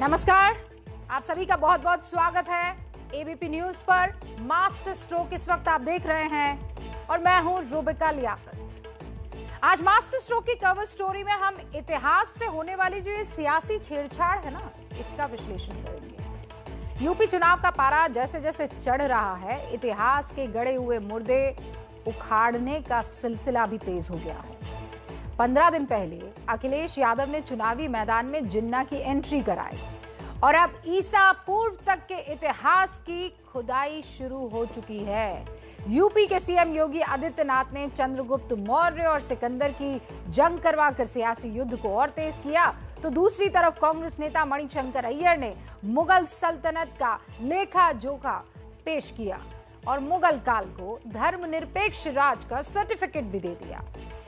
नमस्कार, आप सभी का बहुत बहुत स्वागत है एबीपी न्यूज पर। मास्टर स्ट्रोक इस वक्त आप देख रहे हैं और मैं हूं रूबिका लियाकत। आज मास्टर स्ट्रोक की कवर स्टोरी में हम इतिहास से होने वाली जो ये सियासी छेड़छाड़ है ना, इसका विश्लेषण करेंगे। यूपी चुनाव का पारा जैसे जैसे चढ़ रहा है, इतिहास के गड़े हुए मुर्दे उखाड़ने का सिलसिला भी तेज हो गया है। 15 दिन पहले अखिलेश यादव ने चुनावी मैदान में जिन्ना की एंट्री कराई और अब ईसा पूर्व तक के इतिहास की खुदाई शुरू हो चुकी है। यूपी के सीएम योगी आदित्यनाथ ने चंद्रगुप्त मौर्य और सिकंदर की जंग करवाकर सियासी युद्ध को और तेज किया, तो दूसरी तरफ कांग्रेस नेता मणिशंकर अय्यर ने मुगल सल्तनत का लेखा जोखा पेश किया और मुगल काल को धर्मनिरपेक्ष राज का सर्टिफिकेट भी दे दिया।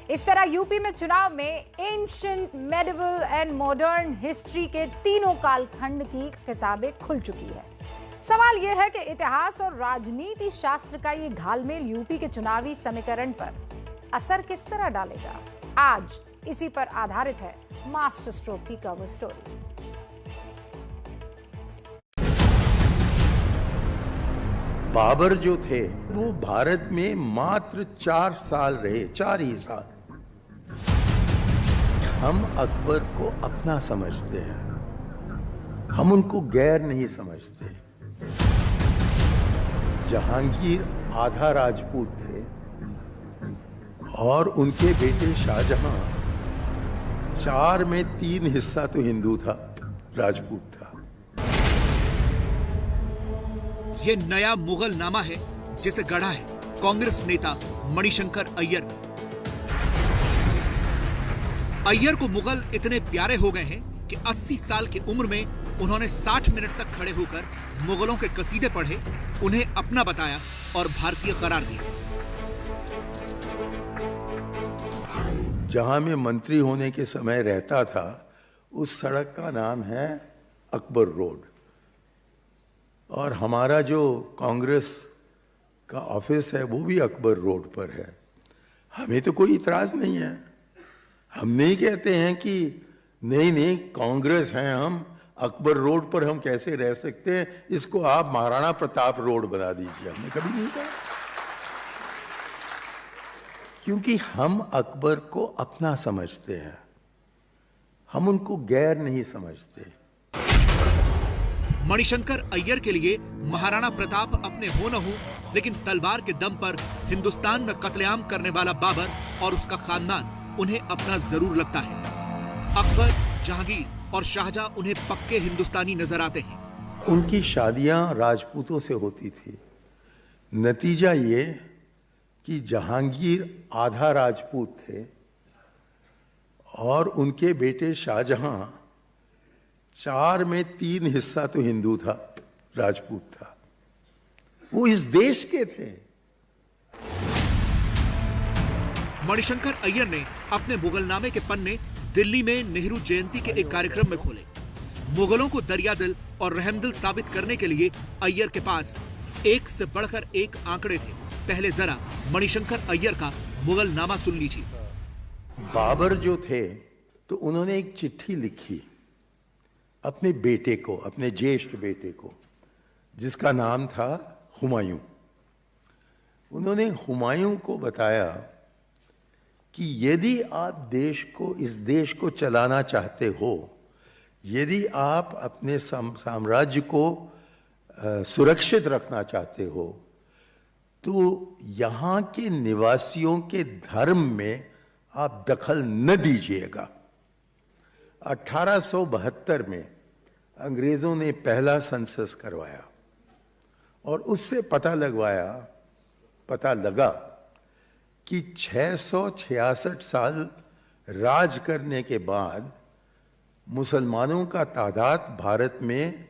इस तरह यूपी में चुनाव में ancient, medieval and modern history के तीनों कालखंड की किताबें खुल चुकी है। सवाल यह है कि इतिहास और राजनीति शास्त्र का ये घालमेल यूपी के चुनावी समीकरण पर असर किस तरह डालेगा? आज इसी पर आधारित है मास्टर स्ट्रोक की कवर स्टोरी। बाबर जो थे वो भारत में मात्र 4 साल रहे, 4 ही साल। हम अकबर को अपना समझते हैं, हम उनको गैर नहीं समझते। जहांगीर आधा राजपूत थे और उनके बेटे शाहजहां 4 में 3 हिस्सा तो हिंदू था, राजपूत था। यह नया मुगल नामा है जिसे गढ़ा है कांग्रेस नेता मणिशंकर अय्यर। अय्यर को मुगल इतने प्यारे हो गए हैं कि 80 साल की उम्र में उन्होंने 60 मिनट तक खड़े होकर मुगलों के कसीदे पढ़े, उन्हें अपना बताया और भारतीय करार दिया। जहां मैं मंत्री होने के समय रहता था, उस सड़क का नाम है अकबर रोड और हमारा जो कांग्रेस का ऑफिस है वो भी अकबर रोड पर है। हमें तो कोई इतराज नहीं है। हम नहीं कहते हैं कि नहीं कांग्रेस हैं हम, अकबर रोड पर हम कैसे रह सकते हैं, इसको आप महाराणा प्रताप रोड बना दीजिए। हमने कभी नहीं कहा, क्योंकि हम अकबर को अपना समझते हैं, हम उनको गैर नहीं समझते। मणिशंकर अय्यर के लिए महाराणा प्रताप अपने हो न हो, लेकिन तलवार के दम पर हिंदुस्तान में कत्लेआम करने वाला बाबर और उसका खानदान उन्हें अपना जरूर लगता है। अकबर, जहांगीर और शाहजहां उन्हें पक्के हिंदुस्तानी नजर आते हैं। उनकी शादियां राजपूतों से होती थी। नतीजा ये कि जहांगीर आधा राजपूत थे और उनके बेटे शाहजहां 4 में 3 हिस्सा तो हिंदू था, राजपूत था। वो इस देश के थे। मणिशंकर अय्यर ने अपने मुगलनामे के पन्ने दिल्ली में नेहरू जयंती के एक कार्यक्रम में खोले। मुगलों को दरियादिल और रहमदिल साबित करने के लिए अय्यर के पास एक से बढ़कर एक आंकड़े थे। पहले जरा मणिशंकर अय्यर का मुगलनामा सुन लीजिए। बाबर जो थे तो उन्होंने एक चिट्ठी लिखी अपने बेटे को, अपने ज्येष्ठ बेटे को, जिसका नाम था हुमायूं। उन्होंने हुमायूं को बताया कि यदि आप इस देश को चलाना चाहते हो, यदि आप अपने साम्राज्य को सुरक्षित रखना चाहते हो, तो यहाँ के निवासियों के धर्म में आप दखल न दीजिएगा। 1872 में अंग्रेजों ने पहला सेंसस करवाया और उससे पता लगा कि 666 साल राज करने के बाद मुसलमानों का तादाद भारत में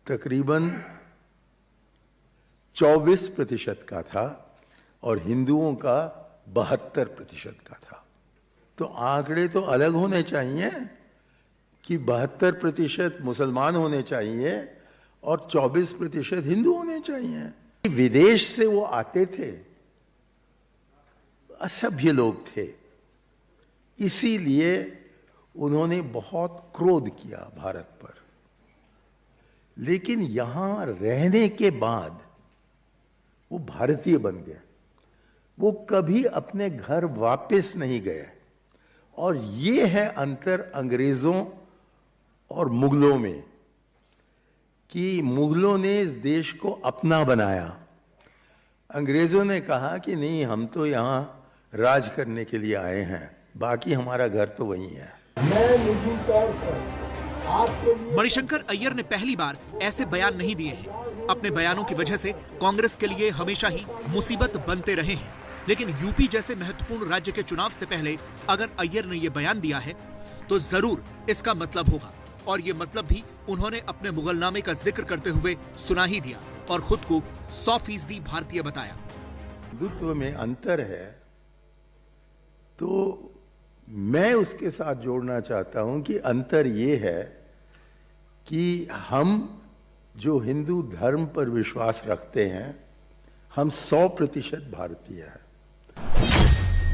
तकरीबन 24% का था और हिंदुओं का 72% का था। तो आंकड़े तो अलग होने चाहिए कि 72% मुसलमान होने चाहिए और 24% हिंदू होने चाहिए। विदेश से वो आते थे, असभ्य लोग थे, इसीलिए उन्होंने बहुत क्रोध किया भारत पर। लेकिन यहां रहने के बाद वो भारतीय बन गए। वो कभी अपने घर वापस नहीं गए। और ये है अंतर अंग्रेजों और मुगलों में, कि मुगलों ने इस देश को अपना बनाया। अंग्रेजों ने कहा कि नहीं, हम तो यहां राज करने के लिए आए हैं, बाकी हमारा घर तो वही है। मणिशंकर अय्यर ने पहली बार ऐसे बयान नहीं दिए हैं। अपने बयानों की वजह से कांग्रेस के लिए हमेशा ही मुसीबत बनते रहे हैं। लेकिन यूपी जैसे महत्वपूर्ण राज्य के चुनाव से पहले अगर अय्यर ने यह बयान दिया है तो जरूर इसका मतलब होगा। और ये मतलब भी उन्होंने अपने मुगलनामे का जिक्र करते हुए सुना ही दिया और खुद को 100% भारतीय बताया। हिंदुत्व में अंतर है तो मैं उसके साथ जोड़ना चाहता हूं कि अंतर ये है कि हम जो हिंदू धर्म पर विश्वास रखते हैं, हम 100% भारतीय हैं।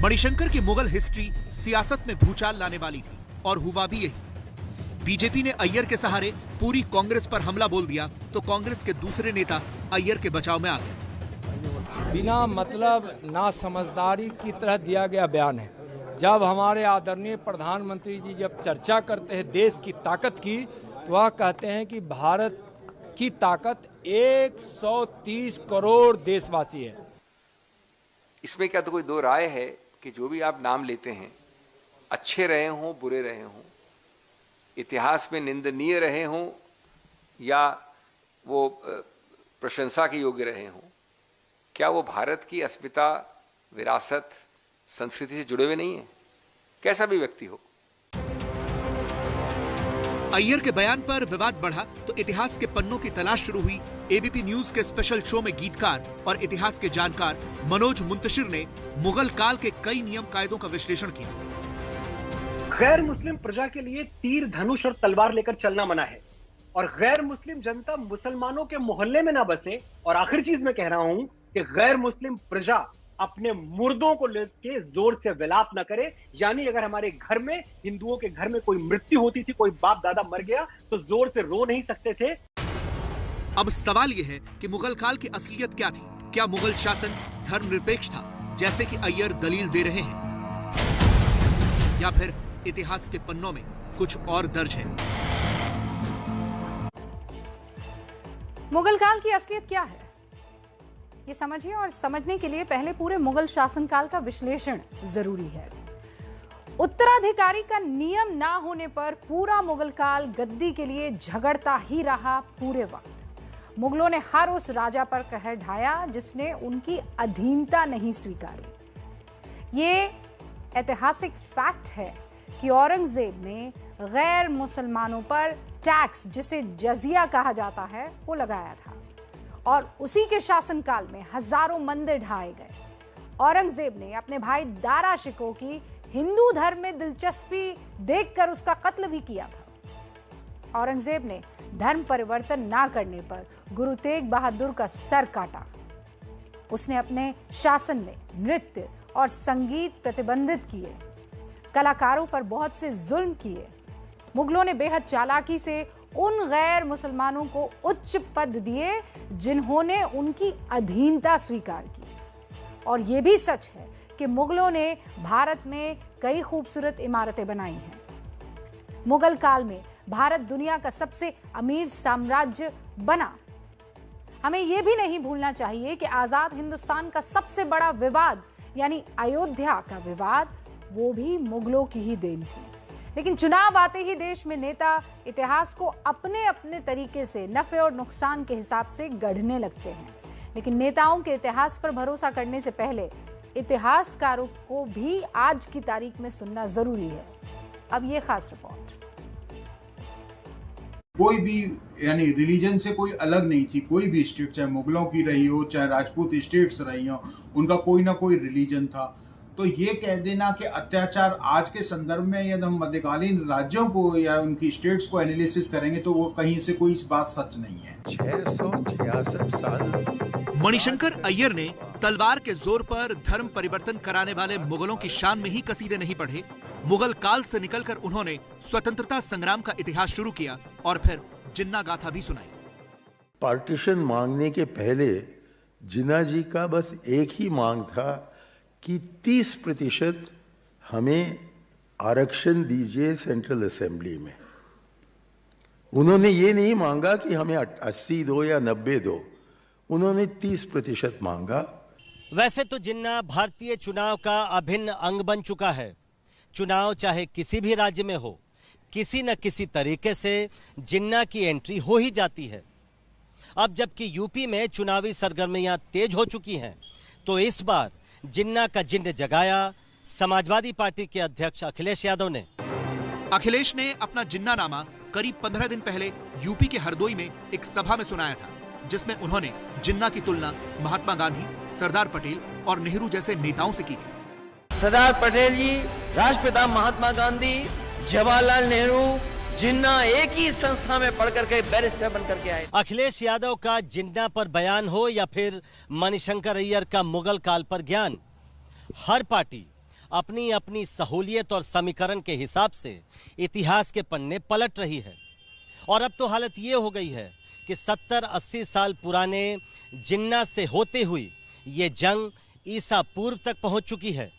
मणिशंकर की मुगल हिस्ट्री सियासत में भूचाल लाने वाली थी और हुआ भी यही। बीजेपी ने अय्यर के सहारे पूरी कांग्रेस पर हमला बोल दिया तो कांग्रेस के दूसरे नेता अय्यर के बचाव में आ गए। बिना मतलब ना समझदारी की तरह दिया गया बयान है। जब हमारे आदरणीय प्रधानमंत्री जी जब चर्चा करते हैं देश की ताकत की, तो वह कहते हैं कि भारत की ताकत 130 करोड़ देशवासी है। इसमें क्या तो कोई दो राय है कि जो भी आप नाम लेते हैं, अच्छे रहे हों बुरे रहे हों, इतिहास में निंदनीय रहे हों या वो प्रशंसा के योग्य रहे हों, क्या वो भारत की अस्मिता, विरासत, संस्कृति से जुड़े हुए नहीं है? कैसा भी व्यक्ति हो। अय्यर के बयान पर विवाद बढ़ा तो इतिहास के पन्नों की तलाश शुरू हुई। एबीपी न्यूज के स्पेशल शो में गीतकार और इतिहास के जानकार मनोज मुंतशिर ने मुगल काल के कई नियम कायदों का विश्लेषण किया। गैर मुस्लिम प्रजा के लिए तीर, धनुष और तलवार लेकर चलना मना है और गैर मुस्लिम जनता मुसलमानों के मोहल्ले में ना बसे। और आखिरी चीज मैं कह रहा हूं कि गैर मुस्लिम प्रजा अपने मुर्दों को लेके जोर से विलाप न करे। यानी अगर हमारे घर में, हिंदुओं के घर में कोई मृत्यु होती थी, कोई बाप दादा मर गया, तो जोर से रो नहीं सकते थे। अब सवाल यह है कि मुगल काल की असलियत क्या थी? क्या मुगल शासन धर्मनिरपेक्ष था जैसे कि अय्यर दलील दे रहे हैं, या फिर इतिहास के पन्नों में कुछ और दर्ज है? मुगल काल की असलियत क्या है, ये समझिए। और समझने के लिए पहले पूरे मुगल शासनकाल का विश्लेषण जरूरी है। उत्तराधिकारी का नियम ना होने पर पूरा मुगल काल गद्दी के लिए झगड़ता ही रहा। पूरे वक्त मुगलों ने हर उस राजा पर कहर ढाया जिसने उनकी अधीनता नहीं स्वीकारी। ये ऐतिहासिक फैक्ट है कि औरंगजेब ने गैर मुसलमानों पर टैक्स, जिसे जजिया कहा जाता है, वो लगाया था और उसी के शासनकाल में हजारों मंदिर ढाए गए। औरंगजेब ने अपने भाई दारा शिकोह की हिंदू धर्म में दिलचस्पी देखकर उसका कत्ल भी किया था। औरंगजेब ने धर्म परिवर्तन ना करने पर गुरु तेग बहादुर का सर काटा। उसने अपने शासन में नृत्य और संगीत प्रतिबंधित किए। कलाकारों पर बहुत से जुल्म किए। मुगलों ने बेहद चालाकी से उन गैर मुसलमानों को उच्च पद दिए जिन्होंने उनकी अधीनता स्वीकार की। और यह भी सच है कि मुगलों ने भारत में कई खूबसूरत इमारतें बनाई हैं। मुगल काल में भारत दुनिया का सबसे अमीर साम्राज्य बना। हमें यह भी नहीं भूलना चाहिए कि आजाद हिंदुस्तान का सबसे बड़ा विवाद यानी अयोध्या का विवाद, वो भी मुगलों की ही देन थी। लेकिन चुनाव आते ही देश में नेता इतिहास को अपने अपने तरीके से नफे और नुकसान के हिसाब से गढ़ने लगते हैं। लेकिन नेताओं के इतिहास पर भरोसा करने से पहले इतिहासकारों को भी आज की तारीख में सुनना जरूरी है। अब ये खास रिपोर्ट। कोई भी यानी रिलीजन से कोई अलग नहीं थी। कोई भी स्टेट, चाहे मुगलों की रही हो, चाहे राजपूत स्टेट्स रही हो, उनका कोई ना कोई रिलीजन था। तो ये कह देना कि अत्याचार आज के संदर्भ में यदि हम मध्यकालीन राज्यों को या उनकी स्टेट्स को एनालिसिस करेंगे तो वो कहीं से कोई इस बात सच नहीं है। 666 साल मणिशंकर अय्यर ने तलवार के जोर पर धर्म परिवर्तन कराने वाले मुगलों की शान में ही कसीदे नहीं पढ़े। मुगल काल से निकलकर उन्होंने स्वतंत्रता संग्राम का इतिहास शुरू किया और फिर जिन्ना गाथा भी सुनाई। पार्टीशन मांगने के पहले जिन्ना जी का बस एक ही मांग था कि 30% हमें आरक्षण दीजिए सेंट्रल असेंबली में। उन्होंने ये नहीं मांगा कि हमें 80 दो या 90 दो, उन्होंने 30% मांगा। वैसे तो जिन्ना भारतीय चुनाव का अभिन्न अंग बन चुका है। चुनाव चाहे किसी भी राज्य में हो, किसी न किसी तरीके से जिन्ना की एंट्री हो ही जाती है। अब जबकि यूपी में चुनावी सरगर्मियां तेज हो चुकी हैं, तो इस बार जिन्ना का जिन्न जगाया समाजवादी पार्टी के अध्यक्ष अखिलेश यादव ने। अखिलेश ने अपना जिन्नानामा करीब 15 दिन पहले यूपी के हरदोई में एक सभा में सुनाया था, जिसमें उन्होंने जिन्ना की तुलना महात्मा गांधी, सरदार पटेल और नेहरू जैसे नेताओं से की थी। सरदार पटेल जी, राष्ट्रपिता महात्मा गांधी, जवाहरलाल नेहरू, जिन्ना एक ही संस्था में पढ़ करके बैरिस्टर बन करके आए। अखिलेश यादव का जिन्ना पर बयान हो या फिर मणिशंकर अय्यर का मुगल काल पर ज्ञान, हर पार्टी अपनी अपनी सहूलियत और समीकरण के हिसाब से इतिहास के पन्ने पलट रही है। और अब तो हालत ये हो गई है कि 70-80 साल पुराने जिन्ना से होते हुई ये जंग ईसा पूर्व तक पहुंच चुकी है।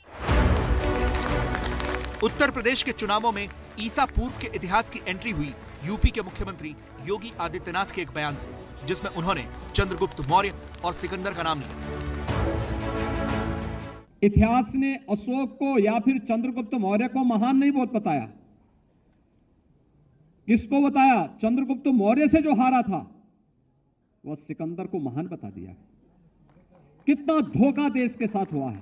उत्तर प्रदेश के चुनावों में ईसा पूर्व के इतिहास की एंट्री हुई यूपी के मुख्यमंत्री योगी आदित्यनाथ के एक बयान से, जिसमें उन्होंने चंद्रगुप्त मौर्य और सिकंदर का नाम लिया। इतिहास ने अशोक को या फिर चंद्रगुप्त मौर्य को महान नहीं बहुत बताया। किसको बताया? चंद्रगुप्त मौर्य से जो हारा था वह सिकंदर को महान बता दिया। कितना धोखा देश के साथ हुआ है।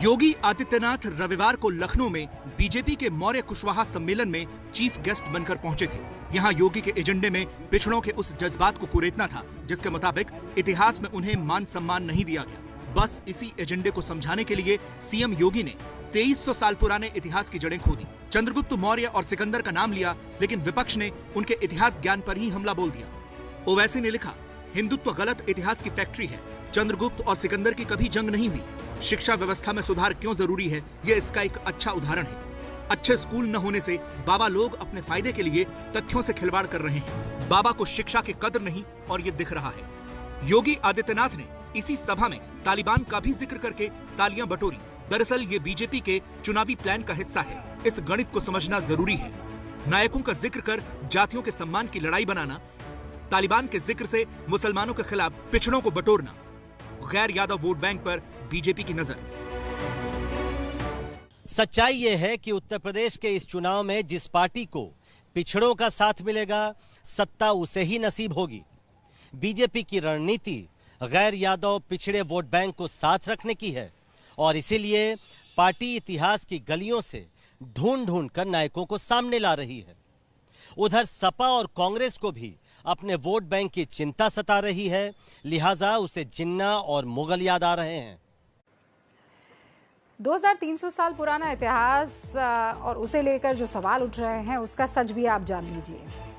योगी आदित्यनाथ रविवार को लखनऊ में बीजेपी के मौर्य कुशवाहा सम्मेलन में चीफ गेस्ट बनकर पहुंचे थे। यहां योगी के एजेंडे में पिछड़ों के उस जज्बात को कुरेदना था जिसके मुताबिक इतिहास में उन्हें मान सम्मान नहीं दिया गया। बस इसी एजेंडे को समझाने के लिए सीएम योगी ने 2300 साल पुराने इतिहास की जड़ें खोदी। चंद्रगुप्त मौर्य और सिकंदर का नाम लिया, लेकिन विपक्ष ने उनके इतिहास ज्ञान पर ही हमला बोल दिया। ओवैसी ने लिखा, हिंदुत्व गलत इतिहास की फैक्ट्री है। चंद्रगुप्त और सिकंदर की कभी जंग नहीं हुई। शिक्षा व्यवस्था में सुधार क्यों जरूरी है, यह इसका एक अच्छा उदाहरण है। अच्छे स्कूल न होने से बाबा लोग अपने फायदे के लिए तथ्यों से खिलवाड़ कर रहे हैं। बाबा को शिक्षा की कदर नहीं और ये दिख रहा है। योगी आदित्यनाथ ने इसी सभा में तालिबान का भी जिक्र करके तालियां बटोरी। दरअसल ये बीजेपी के चुनावी प्लान का हिस्सा है। इस गणित को समझना जरूरी है। नायकों का जिक्र कर जातियों के सम्मान की लड़ाई बनाना, तालिबान के जिक्र से मुसलमानों के खिलाफ पिछड़ों को बटोरना, गैर यादव वोट बैंक पर बीजेपी की नजर। सच्चाई यह है कि उत्तर प्रदेश के इस चुनाव में जिस पार्टी को पिछड़ों का साथ मिलेगा, सत्ता उसे ही नसीब होगी। बीजेपी की रणनीति गैर यादव पिछड़े वोट बैंक को साथ रखने की है और इसीलिए पार्टी इतिहास की गलियों से ढूंढ ढूंढ कर नायकों को सामने ला रही है। उधर सपा और कांग्रेस को भी अपने वोट बैंक की चिंता सता रही है, लिहाजा उसे जिन्ना और मुगल याद आ रहे हैं। 2300 साल पुराना इतिहास और उसे लेकर जो सवाल उठ रहे हैं उसका सच भी आप जान लीजिए।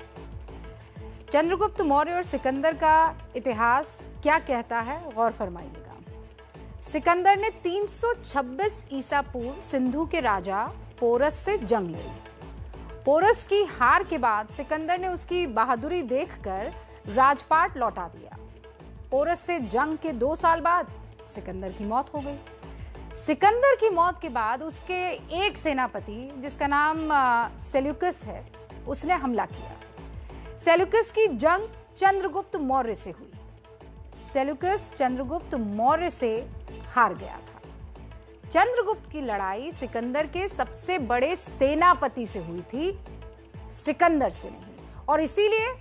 चंद्रगुप्त मौर्य और सिकंदर का इतिहास क्या कहता है, गौर फरमाइएगा। सिकंदर ने 326 ईसा पूर्व सिंधु के राजा पोरस से जंग लड़ी। पोरस की हार के बाद सिकंदर ने उसकी बहादुरी देखकर राजपाट लौटा दिया। पोरस से जंग के 2 साल बाद सिकंदर की मौत हो गई। सिकंदर की मौत के बाद उसके एक सेनापति जिसका नाम सेल्यूकस है, उसने हमला किया। सेल्यूकस की जंग चंद्रगुप्त मौर्य से हुई। सेल्यूकस चंद्रगुप्त मौर्य से हार गया था। चंद्रगुप्त की लड़ाई सिकंदर के सबसे बड़े सेनापति से हुई थी, सिकंदर से नहीं। और इसीलिए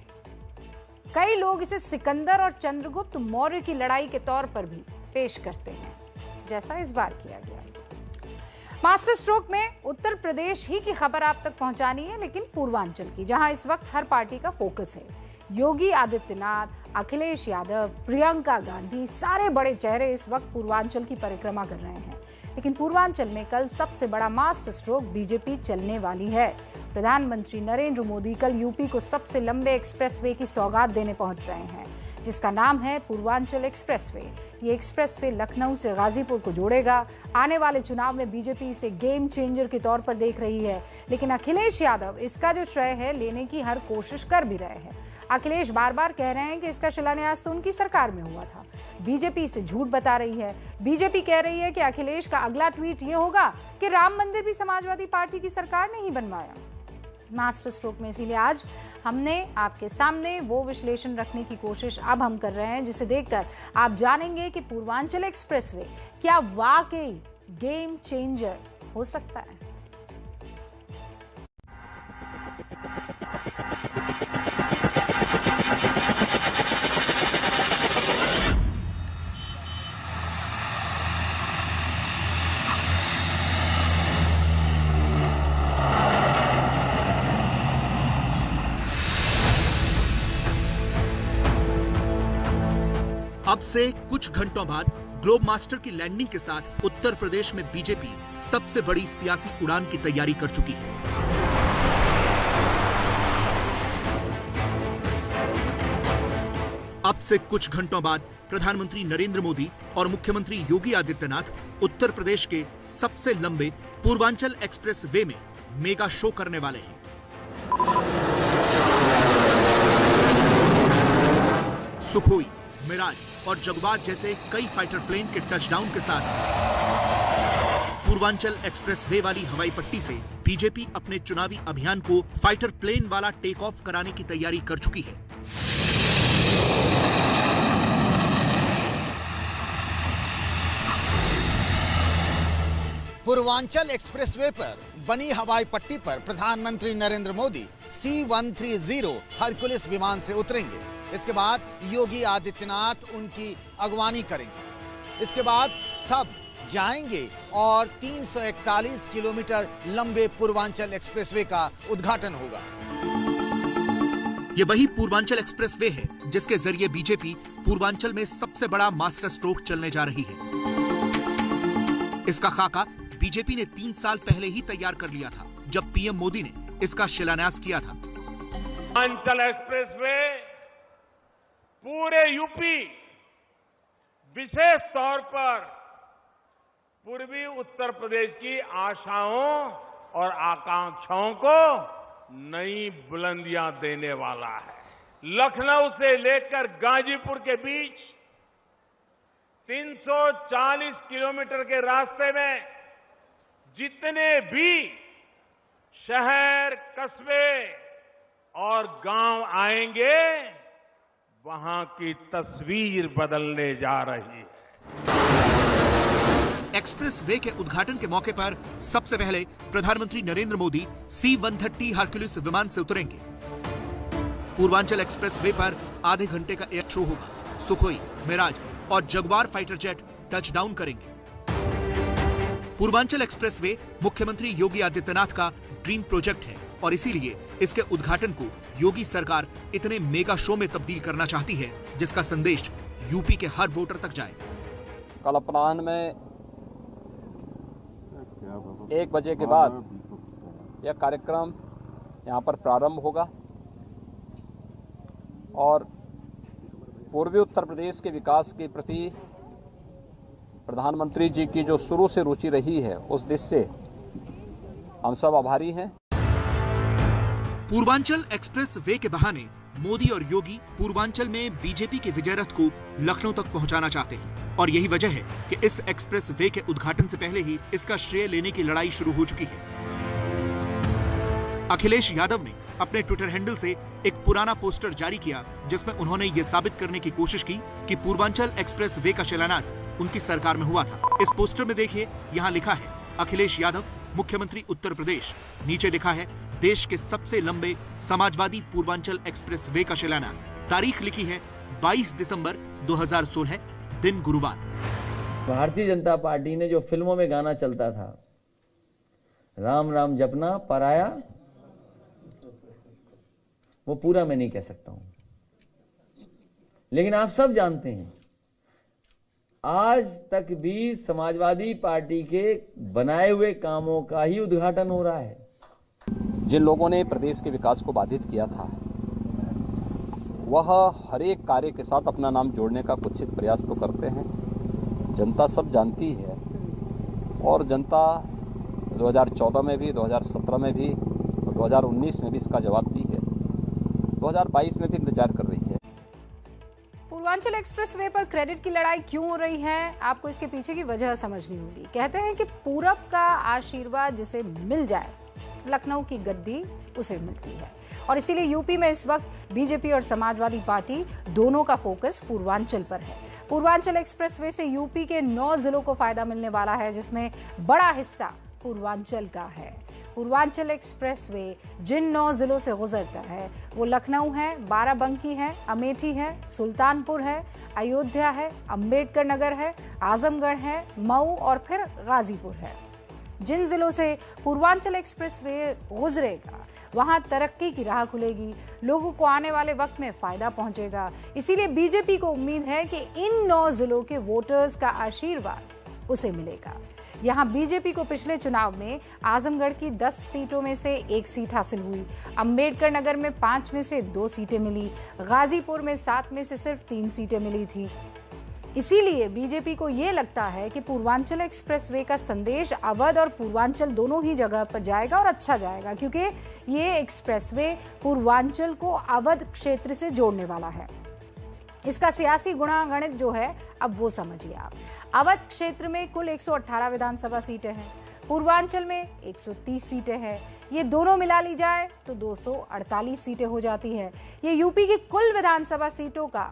कई लोग इसे सिकंदर और चंद्रगुप्त मौर्य की लड़ाई के तौर पर भी पेश करते हैं, जैसा इस बार किया गया। मास्टर स्ट्रोक में उत्तर प्रदेश ही की खबर आप तक पहुंचानी है, लेकिन पूर्वांचल की, जहां इस वक्त हर पार्टी का फोकस है। योगी आदित्यनाथ, अखिलेश यादव, प्रियंका गांधी, सारे बड़े चेहरे इस वक्त पूर्वांचल की परिक्रमा कर रहे हैं। लेकिन पूर्वांचल में कल सबसे बड़ा मास्टर स्ट्रोक बीजेपी चलने वाली है। प्रधानमंत्री नरेंद्र मोदी कल यूपी को सबसे लंबे एक्सप्रेसवे की सौगात देने पहुंच रहे हैं, जिसका नाम है पूर्वांचल एक्सप्रेसवे। ये एक्सप्रेसवे लखनऊ से गाजीपुर को जोड़ेगा। आने वाले चुनाव में बीजेपी इसे गेम चेंजर के तौर पर देख रही है, लेकिन अखिलेश यादव इसका जो श्रेय है लेने की हर कोशिश कर भी रहे हैं। अखिलेश बार बार कह रहे हैं कि इसका शिलान्यास तो उनकी सरकार में हुआ था। बीजेपी इसे झूठ बता रही है। बीजेपी कह रही है कि अखिलेश का अगला ट्वीट ये होगा कि राम मंदिर भी समाजवादी पार्टी की सरकार ने ही बनवाया। मास्टर स्ट्रोक में इसीलिए आज हमने आपके सामने वो विश्लेषण रखने की कोशिश अब हम कर रहे हैं जिसे देखकर आप जानेंगे कि पूर्वांचल एक्सप्रेसवे क्या वाकई गेम चेंजर हो सकता है। अब से कुछ घंटों बाद ग्लोब मास्टर की लैंडिंग के साथ उत्तर प्रदेश में बीजेपी सबसे बड़ी सियासी उड़ान की तैयारी कर चुकी है। अब से कुछ घंटों बाद प्रधानमंत्री नरेंद्र मोदी और मुख्यमंत्री योगी आदित्यनाथ उत्तर प्रदेश के सबसे लंबे पूर्वांचल एक्सप्रेस वे में मेगा शो करने वाले हैं। सुखोई, मिराज और जगुआर जैसे कई फाइटर प्लेन के टचडाउन के साथ पूर्वांचल एक्सप्रेस वे वाली हवाई पट्टी से बीजेपी अपने चुनावी अभियान को फाइटर प्लेन वाला टेक ऑफ कराने की तैयारी कर चुकी है। पूर्वांचल एक्सप्रेसवे पर बनी हवाई पट्टी पर प्रधानमंत्री नरेंद्र मोदी C-130 हरकुलिस विमान से उतरेंगे। इसके बाद योगी आदित्यनाथ उनकी अगवानी करेंगे। इसके बाद सब जाएंगे और 341 किलोमीटर लंबे पूर्वांचल एक्सप्रेसवे का उद्घाटन होगा। ये वही पूर्वांचल एक्सप्रेसवे है जिसके जरिए बीजेपी पूर्वांचल में सबसे बड़ा मास्टर स्ट्रोक चलने जा रही है। इसका खाका बीजेपी ने 3 साल पहले ही तैयार कर लिया था, जब पीएम मोदी ने इसका शिलान्यास किया था। पूर्वांचल एक्सप्रेसवे पूरे यूपी, विशेष तौर पर पूर्वी उत्तर प्रदेश की आशाओं और आकांक्षाओं को नई बुलंदियां देने वाला है। लखनऊ से लेकर गाजीपुर के बीच 340 किलोमीटर के रास्ते में जितने भी शहर, कस्बे और गांव आएंगे, वहां की तस्वीर बदलने जा रही है। एक्सप्रेस वे के उद्घाटन के मौके पर सबसे पहले प्रधानमंत्री नरेंद्र मोदी C-130 हरकुलिस विमान से उतरेंगे। पूर्वांचल एक्सप्रेस वे पर आधे घंटे का एयर शो होगा। सुखोई, मिराज और जगुआर फाइटर जेट टचडाउन करेंगे। पूर्वांचल एक्सप्रेस वे मुख्यमंत्री योगी आदित्यनाथ का ड्रीम प्रोजेक्ट है और इसीलिए इसके उद्घाटन को योगी सरकार इतने मेगा शो में तब्दील करना चाहती है जिसका संदेश यूपी के हर वोटर तक जाए। कल अपराह्न में 1 बजे के बाद यह कार्यक्रम यहाँ पर प्रारंभ होगा और पूर्वी उत्तर प्रदेश के विकास के प्रति प्रधानमंत्री जी की जो शुरू से रुचि रही है, उस दिशा से हम सब आभारी हैं। पूर्वांचल एक्सप्रेस वे के बहाने मोदी और योगी पूर्वांचल में बीजेपी के विजय रथ को लखनऊ तक पहुंचाना चाहते हैं और यही वजह है कि इस एक्सप्रेस वे के उद्घाटन से पहले ही इसका श्रेय लेने की लड़ाई शुरू हो चुकी है। अखिलेश यादव ने अपने ट्विटर हैंडल से एक पुराना पोस्टर जारी किया जिसमें उन्होंने ये साबित करने की कोशिश की कि पूर्वांचल एक्सप्रेस वे का शिलान्यास उनकी सरकार में हुआ था। इस पोस्टर में देखिए, यहाँ लिखा है अखिलेश यादव, मुख्यमंत्री उत्तर प्रदेश। नीचे लिखा है देश के सबसे लंबे समाजवादी पूर्वांचल एक्सप्रेस वे का शिलान्यास। तारीख लिखी है 22 दिसंबर 2016, दिन गुरुवार। भारतीय जनता पार्टी ने जो फिल्मों में गाना चलता था, राम राम जपना पराया, वो पूरा मैं नहीं कह सकता हूं, लेकिन आप सब जानते हैं आज तक भी समाजवादी पार्टी के बनाए हुए कामों का ही उद्घाटन हो रहा है। जिन लोगों ने प्रदेश के विकास को बाधित किया था, वह हर एक कार्य के साथ अपना नाम जोड़ने का कुत्सित प्रयास तो करते हैं। जनता सब जानती है और जनता 2014 में भी, 2017 में भी, 2019 में भी इसका जवाब दी है। 2022 में भी इंतजार कर रही है। पूर्वांचल एक्सप्रेसवे पर क्रेडिट की लड़ाई क्यों हो रही है, आपको इसके पीछे की वजह समझनी होगी। कहते हैं कि पूरब का आशीर्वाद जिसे मिल जाए, लखनऊ की गद्दी उसे मिलती है, और इसीलिए यूपी में इस वक्त बीजेपी और समाजवादी पार्टी दोनों का फोकस पूर्वांचल पर है। पूर्वांचल एक्सप्रेसवे से यूपी के 9 जिलों को फायदा मिलने वाला है, जिसमें बड़ा हिस्सा पूर्वांचल का है। पूर्वांचल एक्सप्रेसवे जिन 9 जिलों से गुजरता है वो लखनऊ है, बाराबंकी है, अमेठी है, सुल्तानपुर है, अयोध्या है, अंबेडकर नगर है, आजमगढ़ है, मऊ और फिर गाजीपुर है। जिन जिलों से पूर्वांचल एक्सप्रेसवे गुजरेगा वहां तरक्की की राह खुलेगी, लोगों को आने वाले वक्त में फायदा पहुंचेगा। इसीलिए बीजेपी को उम्मीद है कि इन 9 जिलों के वोटर्स का आशीर्वाद उसे मिलेगा। यहां बीजेपी को पिछले चुनाव में आजमगढ़ की 10 सीटों में से 1 सीट हासिल हुई, अंबेडकर नगर में 5 में से 2 सीटें मिली, गाजीपुर में 7 में से सिर्फ 3 सीटें मिली थी। इसीलिए बीजेपी को ये लगता है कि पूर्वांचल एक्सप्रेसवे का संदेश अवध और पूर्वांचल दोनों ही जगह पर जाएगा और अच्छा जाएगा, क्योंकि ये एक्सप्रेसवे पूर्वांचल को अवध क्षेत्र से जोड़ने वाला है। इसका सियासी गुणागणित जो है अब वो समझिए आप। अवध क्षेत्र में कुल 118 विधानसभा सीटें हैं, पूर्वांचल में 130 सीटें हैं। ये दोनों मिला ली जाए तो 248 सीटें हो जाती है। ये यूपी की कुल विधानसभा सीटों का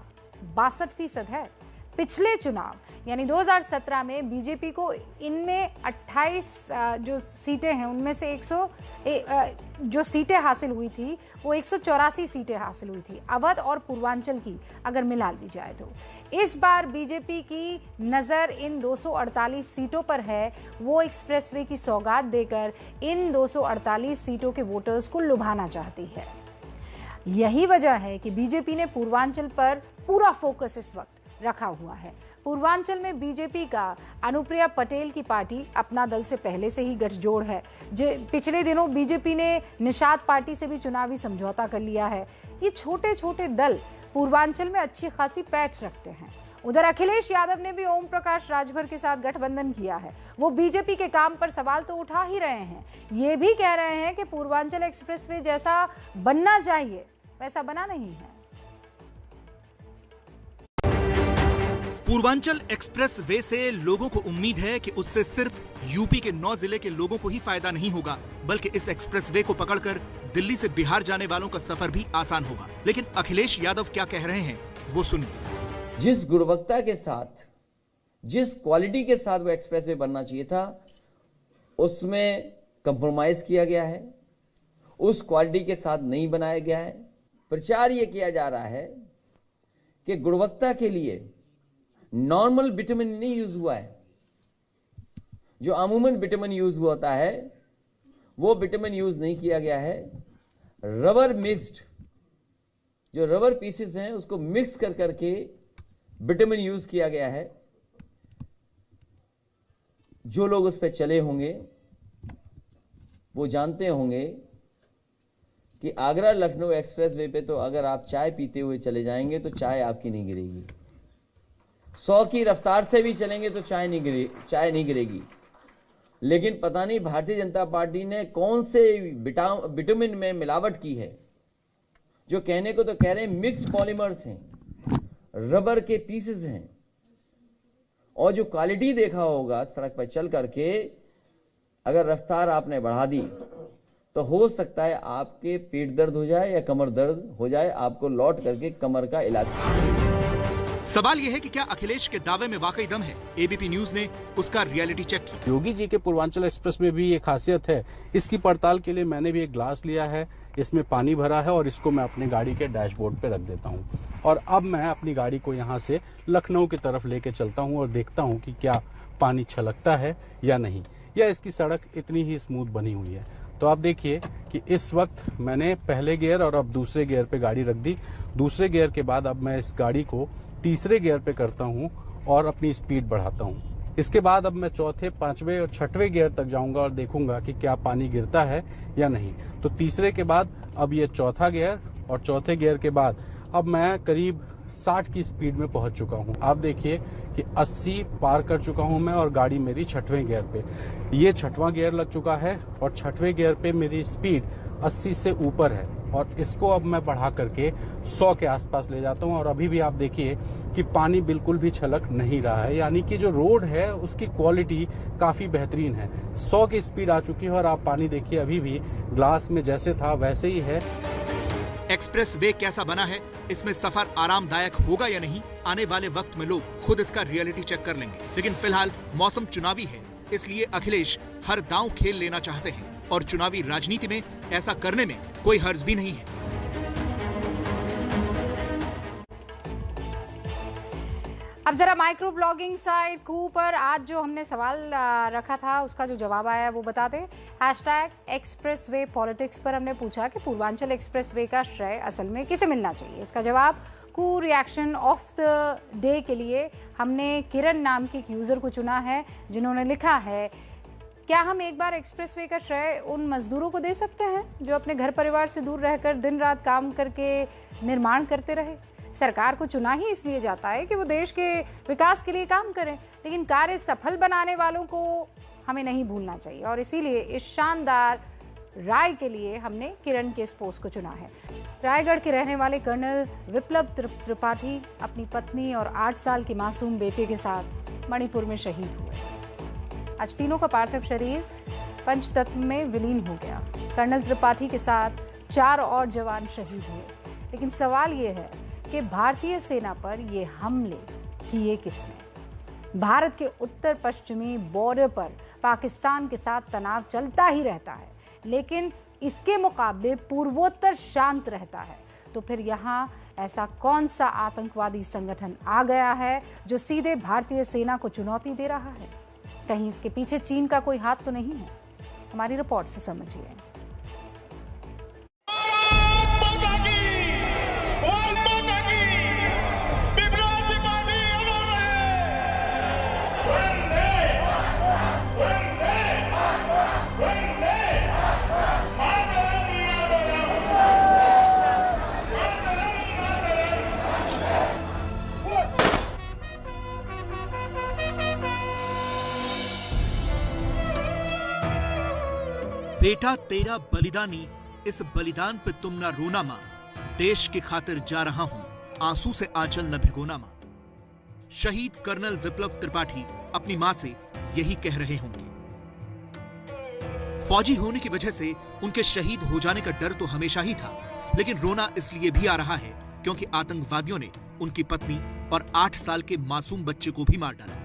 62% है। पिछले चुनाव यानी 2017 में बीजेपी को इनमें 28 जो सीटें हैं उनमें से जो सीटें हासिल हुई थी वो 184 सीटें हासिल हुई थी, अवध और पूर्वांचल की अगर मिला दी जाए तो। इस बार बीजेपी की नज़र इन 248 सीटों पर है। वो एक्सप्रेसवे की सौगात देकर इन 248 सीटों के वोटर्स को लुभाना चाहती है। यही वजह है कि बीजेपी ने पूर्वांचल पर पूरा फोकस इस वक्त रखा हुआ है। पूर्वांचल में बीजेपी का अनुप्रिया पटेल की पार्टी अपना दल से पहले से ही गठजोड़ है। पिछले दिनों बीजेपी ने निषाद पार्टी से भी चुनावी समझौता कर लिया है। ये छोटे छोटे दल पूर्वांचल में अच्छी खासी पैठ रखते हैं। उधर अखिलेश यादव ने भी ओम प्रकाश राजभर के साथ गठबंधन किया है। वो बीजेपी के काम पर सवाल तो उठा ही रहे हैं, ये भी कह रहे हैं कि पूर्वांचल एक्सप्रेसवे जैसा बनना चाहिए वैसा बना नहीं है। पूर्वांचल एक्सप्रेस वे से लोगों को उम्मीद है कि उससे सिर्फ यूपी के 9 जिले के लोगों को ही फायदा नहीं होगा, बल्कि इस एक्सप्रेस वे को पकड़कर दिल्ली से बिहार जाने वालों का सफर भी आसान होगा। लेकिन अखिलेश यादव क्या कह रहे हैं वो सुनिए। जिस गुणवत्ता के साथ, जिस क्वालिटी के साथ वो एक्सप्रेस वे बनना चाहिए था, उसमें कंप्रोमाइज किया गया है, उस क्वालिटी के साथ नहीं बनाया गया है। प्रचार ये किया जा रहा है कि गुणवत्ता के लिए नॉर्मल विटामिन नहीं यूज हुआ है, जो अमूमन विटामिन यूज होता है वो विटामिन यूज नहीं किया गया है। रबर मिक्स्ड, जो रबर पीसेस हैं उसको मिक्स कर करके विटामिन यूज किया गया है। जो लोग उस पर चले होंगे वो जानते होंगे कि आगरा लखनऊ एक्सप्रेस वे पे तो अगर आप चाय पीते हुए चले जाएंगे तो चाय आपकी नहीं गिरेगी, 100 की रफ्तार से भी चलेंगे तो चाय नहीं गिरेगी। लेकिन पता नहीं भारतीय जनता पार्टी ने कौन से विटामिन में मिलावट की है, जो कहने को तो कह रहे हैं मिक्स्ड पॉलीमर्स हैं, रबर के पीसेस हैं, और जो क्वालिटी देखा होगा सड़क पर चल करके, अगर रफ्तार आपने बढ़ा दी तो हो सकता है आपके पेट दर्द हो जाए या कमर दर्द हो जाए, आपको लौट करके कमर का इलाज। सवाल यह है कि क्या अखिलेश के दावे में वाकई दम है? एबीपी न्यूज ने उसका रियलिटी चेक किया। योगी जी के पूर्वांचल एक्सप्रेस में भी ये खासियत है, इसकी पड़ताल के लिए मैंने भी एक ग्लास लिया है, इसमें पानी भरा है और इसको मैं अपनी गाड़ी के डैशबोर्ड पे रख देता हूँ और अब मैं अपनी गाड़ी को यहाँ से लखनऊ की तरफ लेके चलता हूँ और देखता हूँ कि क्या पानी छलकता है या नहीं, या इसकी सड़क इतनी ही स्मूथ बनी हुई है। तो आप देखिए कि इस वक्त मैंने पहले गियर और अब दूसरे गियर पे गाड़ी रख दी। दूसरे गियर के बाद अब मैं इस गाड़ी को तीसरे गियर पे करता हूँ और अपनी स्पीड बढ़ाता हूँ। इसके बाद अब मैं चौथे, पांचवें और छठवें गियर तक जाऊंगा और देखूंगा कि क्या पानी गिरता है या नहीं। तो तीसरे के बाद अब ये चौथा गियर और चौथे गियर के बाद अब मैं करीब 60 की स्पीड में पहुंच चुका हूं। आप देखिए कि 80 पार कर चुका हूं मैं और गाड़ी मेरी छठवें गियर पे, ये छठवां गियर लग चुका है और छठवें गियर पे मेरी स्पीड 80 से ऊपर है। और इसको अब मैं बढ़ा करके 100 के आसपास ले जाता हूं। और अभी भी आप देखिए कि पानी बिल्कुल भी छलक नहीं रहा है, यानी कि जो रोड है उसकी क्वालिटी काफी बेहतरीन है। 100 की स्पीड आ चुकी है और आप पानी देखिए अभी भी ग्लास में जैसे था वैसे ही है। एक्सप्रेस वे कैसा बना है, इसमें सफर आरामदायक होगा या नहीं, आने वाले वक्त में लोग खुद इसका रियलिटी चेक कर लेंगे। लेकिन फिलहाल मौसम चुनावी है, इसलिए अखिलेश हर दांव खेल लेना चाहते हैं और चुनावी राजनीति में ऐसा करने में कोई हर्ज भी नहीं है। अब जरा माइक्रो ब्लॉगिंग साइट कू पर आज जो हमने सवाल रखा था उसका जो जवाब आया है वो बता दें। #एक्सप्रेसवे पॉलिटिक्स पर हमने पूछा कि पूर्वांचल एक्सप्रेसवे का श्रेय असल में किसे मिलना चाहिए। इसका जवाब कू रिएक्शन ऑफ द डे के लिए हमने किरण नाम की एक यूजर को चुना है, जिन्होंने लिखा है, क्या हम एक बार एक्सप्रेसवे का श्रेय उन मजदूरों को दे सकते हैं जो अपने घर परिवार से दूर रहकर दिन रात काम करके निर्माण करते रहे। सरकार को चुना ही इसलिए जाता है कि वो देश के विकास के लिए काम करें, लेकिन कार्य सफल बनाने वालों को हमें नहीं भूलना चाहिए। और इसीलिए इस शानदार राय के लिए हमने किरण के इस पोस्ट को चुना है। रायगढ़ के रहने वाले कर्नल विप्लव त्रिपाठी अपनी पत्नी और 8 साल के मासूम बेटे के साथ मणिपुर में शहीद हुए। आज तीनों का पार्थिव शरीर पंचतत्व में विलीन हो गया। कर्नल त्रिपाठी के साथ 4 और जवान शहीद हुए। लेकिन सवाल ये है कि भारतीय सेना पर ये हमले किए किसने। भारत के उत्तर पश्चिमी बॉर्डर पर पाकिस्तान के साथ तनाव चलता ही रहता है, लेकिन इसके मुकाबले पूर्वोत्तर शांत रहता है। तो फिर यहाँ ऐसा कौन सा आतंकवादी संगठन आ गया है जो सीधे भारतीय सेना को चुनौती दे रहा है? कहीं इसके पीछे चीन का कोई हाथ तो नहीं है? हमारी रिपोर्ट से समझिए। बेटा तेरा बलिदानी, इस बलिदान पे तुम ना रोना मां, देश की खातिर जा रहा हूं, आंसू से आंचल न भिगोना मां। शहीद कर्नल विप्लव त्रिपाठी अपनी मां से यही कह रहे होंगे। फौजी होने की वजह से उनके शहीद हो जाने का डर तो हमेशा ही था, लेकिन रोना इसलिए भी आ रहा है क्योंकि आतंकवादियों ने उनकी पत्नी और 8 साल के मासूम बच्चे को भी मार डाला।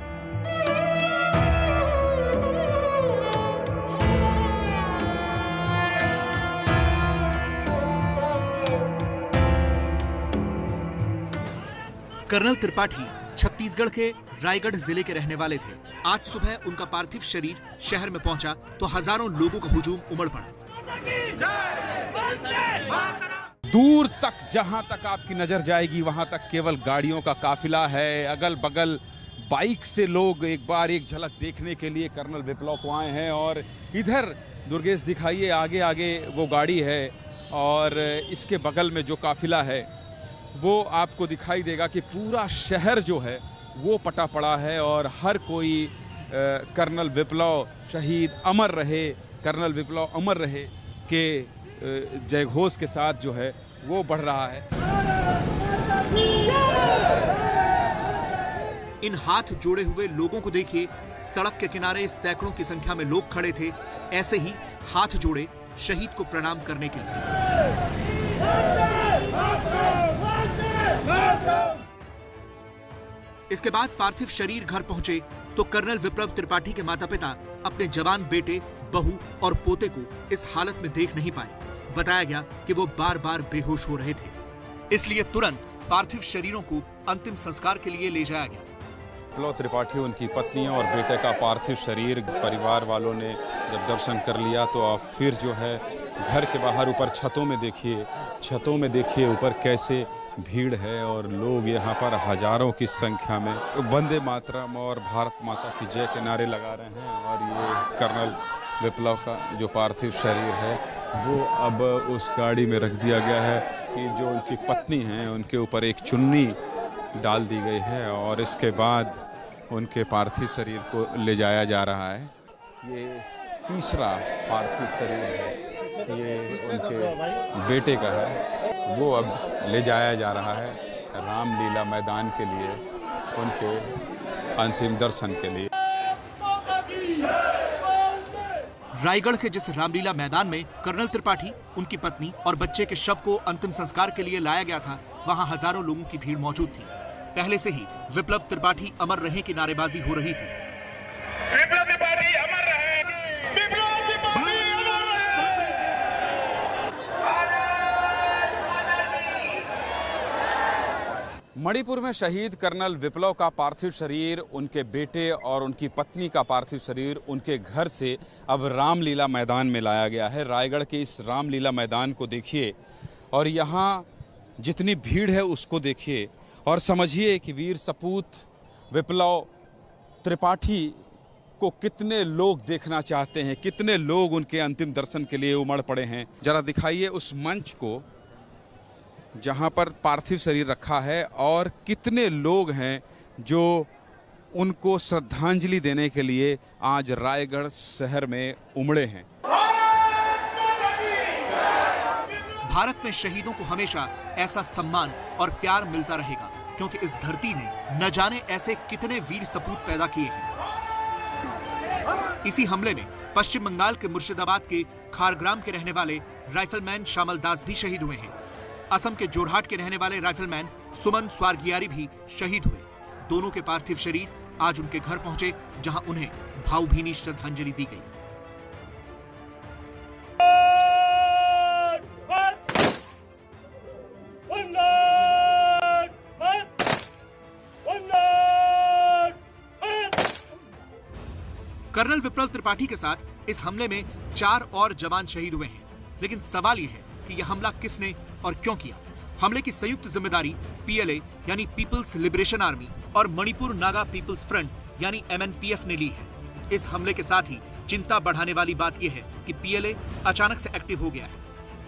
कर्नल त्रिपाठी छत्तीसगढ़ के रायगढ़ जिले के रहने वाले थे। आज सुबह उनका पार्थिव शरीर शहर में पहुंचा तो हजारों लोगों का हुजूम उमड़ पड़ा। दूर तक जहां तक आपकी नजर जाएगी वहां तक केवल गाड़ियों का काफिला है। अगल बगल बाइक से लोग एक बार एक झलक देखने के लिए कर्नल विप्लव को आए हैं। और इधर दुर्गेश दिखाइए, आगे आगे वो गाड़ी है और इसके बगल में जो काफिला है वो आपको दिखाई देगा कि पूरा शहर जो है वो पटा पड़ा है और हर कोई कर्नल विप्लव शहीद अमर रहे, कर्नल विप्लव अमर रहे के जयघोष के साथ जो है वो बढ़ रहा है। इन हाथ जोड़े हुए लोगों को देखिए, सड़क के किनारे सैकड़ों की संख्या में लोग खड़े थे, ऐसे ही हाथ जोड़े शहीद को प्रणाम करने के लिए। इसके बाद पार्थिव शरीर घर पहुंचे तो कर्नल विप्लव त्रिपाठी के माता पिता अपने जवान बेटे, बहू और पोते को इस हालत में देख नहीं पाए। बताया गया कि वो बार बार बेहोश हो रहे थे, इसलिए तुरंत पार्थिव शरीरों को अंतिम संस्कार के लिए ले जाया गया। विप्लव त्रिपाठी, उनकी पत्नी और बेटे का पार्थिव शरीर परिवार वालों ने जब दर्शन कर लिया तो अब फिर जो है घर के बाहर ऊपर छतों में देखिए ऊपर कैसे भीड़ है और लोग यहाँ पर हजारों की संख्या में वंदे मातरम और भारत माता की जय के नारे लगा रहे हैं। और ये कर्नल विप्लव का जो पार्थिव शरीर है वो अब उस गाड़ी में रख दिया गया है कि जो उनकी पत्नी हैं उनके ऊपर एक चुन्नी डाल दी गई है और इसके बाद उनके पार्थिव शरीर को ले जाया जा रहा है। ये तीसरा पार्थिव शरीर है ये उनके बेटे का है, वो अब ले जाया जा रहा है रामलीला मैदान के लिए, उनके अंतिम दर्शन के लिए। रायगढ़ के जिस रामलीला मैदान में कर्नल त्रिपाठी, उनकी पत्नी और बच्चे के शव को अंतिम संस्कार के लिए लाया गया था, वहां हजारों लोगों की भीड़ मौजूद थी। पहले से ही विप्लव त्रिपाठी अमर रहे की नारेबाजी हो रही थी। विप्लव त्रिपाठी अमर रहे, विप्लव त्रिपाठी अमर रहे। मणिपुर में शहीद कर्नल विप्लव का पार्थिव शरीर, उनके बेटे और उनकी पत्नी का पार्थिव शरीर उनके घर से अब रामलीला मैदान में लाया गया है। रायगढ़ के इस रामलीला मैदान को देखिए और यहाँ जितनी भीड़ है उसको देखिए और समझिए कि वीर सपूत विप्लव त्रिपाठी को कितने लोग देखना चाहते हैं, कितने लोग उनके अंतिम दर्शन के लिए उमड़ पड़े हैं। जरा दिखाइए उस मंच को जहां पर पार्थिव शरीर रखा है और कितने लोग हैं जो उनको श्रद्धांजलि देने के लिए आज रायगढ़ शहर में उमड़े हैं। भारत में शहीदों को हमेशा ऐसा सम्मान और प्यार मिलता रहेगा, क्योंकि इस धरती ने न जाने ऐसे कितने वीर सपूत पैदा किए हैं। इसी हमले में पश्चिम बंगाल के मुर्शिदाबाद के खारग्राम के रहने वाले राइफलमैन श्यामल दास भी शहीद हुए हैं। असम के जोरहाट के रहने वाले राइफलमैन सुमन स्वारगियारी भी शहीद हुए। दोनों के पार्थिव शरीर आज उनके घर पहुंचे, जहां उन्हें भावभीनी श्रद्धांजलि दी गई। कर्नल विप्लव त्रिपाठी के साथ इस हमले में 4 और जवान शहीद हुए हैं, लेकिन सवाल यह है कि यह हमला किसने और क्यों किया। हमले की संयुक्त जिम्मेदारी पीएलए यानी पीपल्स लिबरेशन आर्मी और मणिपुर नागा पीपल्स फ्रंट यानी MNPF ने ली है। इस हमले के साथ ही चिंता बढ़ाने वाली बात यह है कि पीएलए अचानक से एक्टिव हो गया है।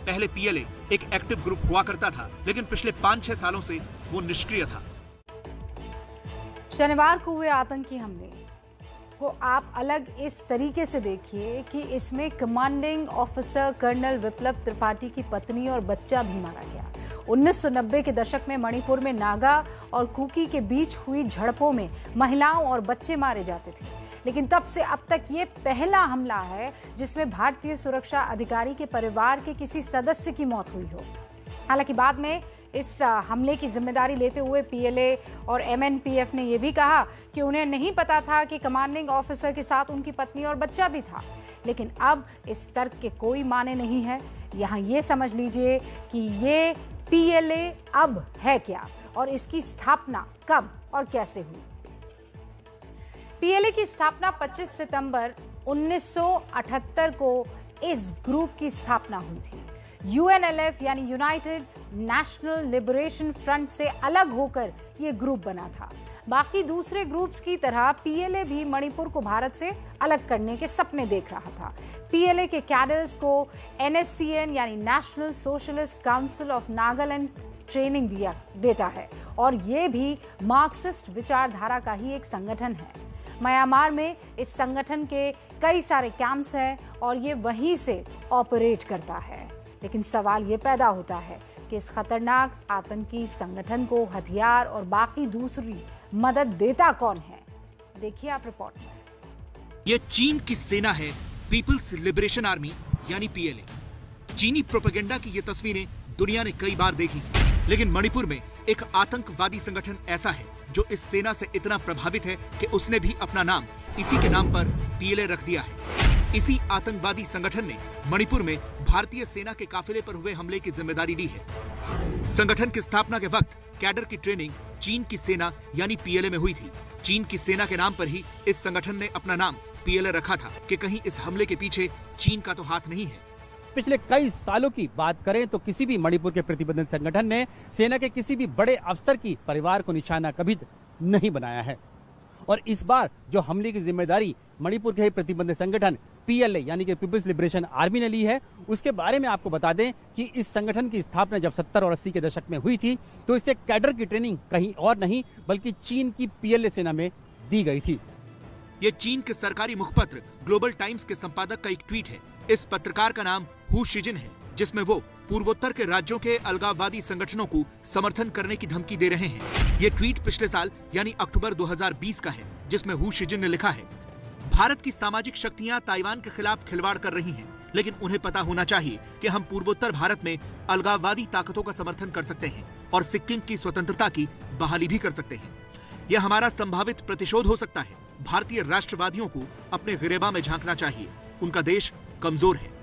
पहले पीएलए एक एक्टिव ग्रुप हुआ करता था, लेकिन पिछले 5-6 सालों से वो निष्क्रिय था। शनिवार को हुए आतंकी हमले को आप अलग इस तरीके से देखिए कि इसमें कमांडिंग ऑफिसर कर्नल विप्लव त्रिपाठी की पत्नी और बच्चा भी मारा गया। 1990 के दशक में मणिपुर में नागा और कुकी के बीच हुई झड़पों में महिलाओं और बच्चे मारे जाते थे, लेकिन तब से अब तक ये पहला हमला है जिसमें भारतीय सुरक्षा अधिकारी के परिवार के किसी सदस्य की मौत हुई हो। हालांकि बाद में इस हमले की जिम्मेदारी लेते हुए पीएलए और MNPF ने यह भी कहा कि उन्हें नहीं पता था कि कमांडिंग ऑफिसर के साथ उनकी पत्नी और बच्चा भी था। लेकिन अब इस तर्क के कोई माने नहीं है। यहाँ ये समझ लीजिए कि ये पीएलए अब है क्या और इसकी स्थापना कब और कैसे हुई। पीएलए की स्थापना 25 सितंबर 1978 को इस ग्रुप की स्थापना हुई थी। UNLF यानी यूनाइटेड नेशनल लिबरेशन फ्रंट से अलग होकर यह ग्रुप बना था। बाकी दूसरे ग्रुप्स की तरह पीएलए भी मणिपुर को भारत से अलग करने के सपने देख रहा था। पीएलए के कैडर्स को NSCN यानी national socialist council of Nagaland training देता है और ये भी मार्क्सिस्ट विचारधारा का ही एक संगठन है। म्यांमार में इस संगठन के कई सारे कैंप्स हैं और ये वहीं से ऑपरेट करता है। लेकिन सवाल ये पैदा होता है कि इस खतरनाक आतंकी संगठन को हथियार और बाकी दूसरी मदद देता कौन है। देखिए आप रिपोर्ट में। ये चीन की सेना है, पीपल्स लिबरेशन आर्मी यानी पीएलए। चीनी प्रोपेगेंडा की ये तस्वीरें दुनिया ने कई बार देखी, लेकिन मणिपुर में एक आतंकवादी संगठन ऐसा है जो इस सेना से इतना प्रभावित है कि उसने भी अपना नाम इसी के नाम पर पीएलए रख दिया है। इसी आतंकवादी संगठन ने मणिपुर में भारतीय सेना के काफिले पर हुए हमले की जिम्मेदारी ली है। संगठन की स्थापना के वक्त कैडर की ट्रेनिंग चीन की सेना यानी पीएलए में हुई थी। चीन की सेना के नाम पर ही इस संगठन ने अपना नाम पीएलए रखा था कि कहीं इस हमले के पीछे चीन का तो हाथ नहीं है। पिछले कई सालों की बात करें तो किसी भी मणिपुर के प्रतिबंधित संगठन ने सेना के किसी भी बड़े अफसर की परिवार को निशाना कभी नहीं बनाया है। और इस बार जो हमले की जिम्मेदारी मणिपुर के प्रतिबंधित संगठन पीएलए यानी कि पीपल्स लिबरेशन आर्मी ने ली है, उसके बारे में आपको बता दें कि इस संगठन की स्थापना जब 70 और 80 के दशक में हुई थी तो इससे कैडर की ट्रेनिंग कहीं और नहीं बल्कि चीन की पीएलए सेना में दी गई थी। ये चीन के सरकारी मुखपत्र ग्लोबल टाइम्स के संपादक का एक ट्वीट है। इस पत्रकार का नाम हू शिजिन है, जिसमें वो पूर्वोत्तर के राज्यों के अलगाववादी संगठनों को समर्थन करने की धमकी दे रहे हैं। ये ट्वीट पिछले साल यानी अक्टूबर 2020 का है, जिसमें हू शिजिन ने लिखा है, भारत की सामाजिक शक्तियां ताइवान के खिलाफ खिलवाड़ कर रही हैं, लेकिन उन्हें पता होना चाहिए कि हम पूर्वोत्तर भारत में अलगाववादी ताकतों का समर्थन कर सकते हैं और सिक्किम की स्वतंत्रता की बहाली भी कर सकते हैं। यह हमारा संभावित प्रतिशोध हो सकता है। भारतीय राष्ट्रवादियों को अपने गिरेबा में झांकना चाहिए, उनका देश कमजोर है।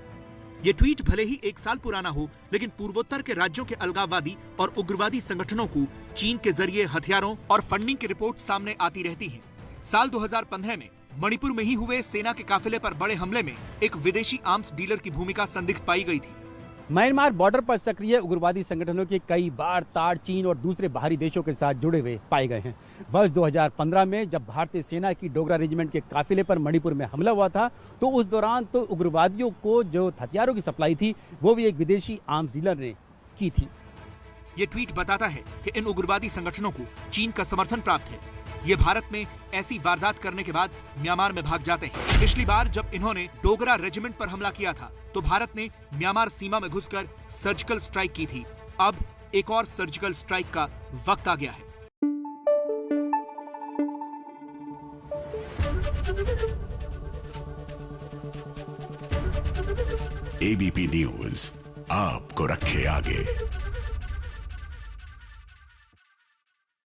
ये ट्वीट भले ही 1 साल पुराना हो, लेकिन पूर्वोत्तर के राज्यों के अलगाववादी और उग्रवादी संगठनों को चीन के जरिए हथियारों और फंडिंग की रिपोर्ट सामने आती रहती है। साल 2015 में मणिपुर में ही हुए सेना के काफिले पर बड़े हमले में एक विदेशी आर्म्स डीलर की भूमिका संदिग्ध पाई गई थी। म्यांमार बॉर्डर पर सक्रिय उग्रवादी संगठनों के कई बार तार चीन और दूसरे बाहरी देशों के साथ जुड़े हुए पाए गए हैं। वर्ष 2015 में जब भारतीय सेना की डोगरा रेजिमेंट के काफिले पर मणिपुर में हमला हुआ था, तो उस दौरान तो उग्रवादियों को जो हथियारों की सप्लाई थी वो भी एक विदेशी आर्म्स डीलर ने की थी। ये ट्वीट बताता है कि इन उग्रवादी संगठनों को चीन का समर्थन प्राप्त है। ये भारत में ऐसी वारदात करने के बाद म्यांमार में भाग जाते हैं। पिछली बार जब इन्होंने डोगरा रेजिमेंट पर हमला किया था, तो भारत ने म्यांमार सीमा में घुसकर सर्जिकल स्ट्राइक की थी। अब एक और सर्जिकल स्ट्राइक का वक्त आ गया है। एबीपी न्यूज आपको रखे आगे।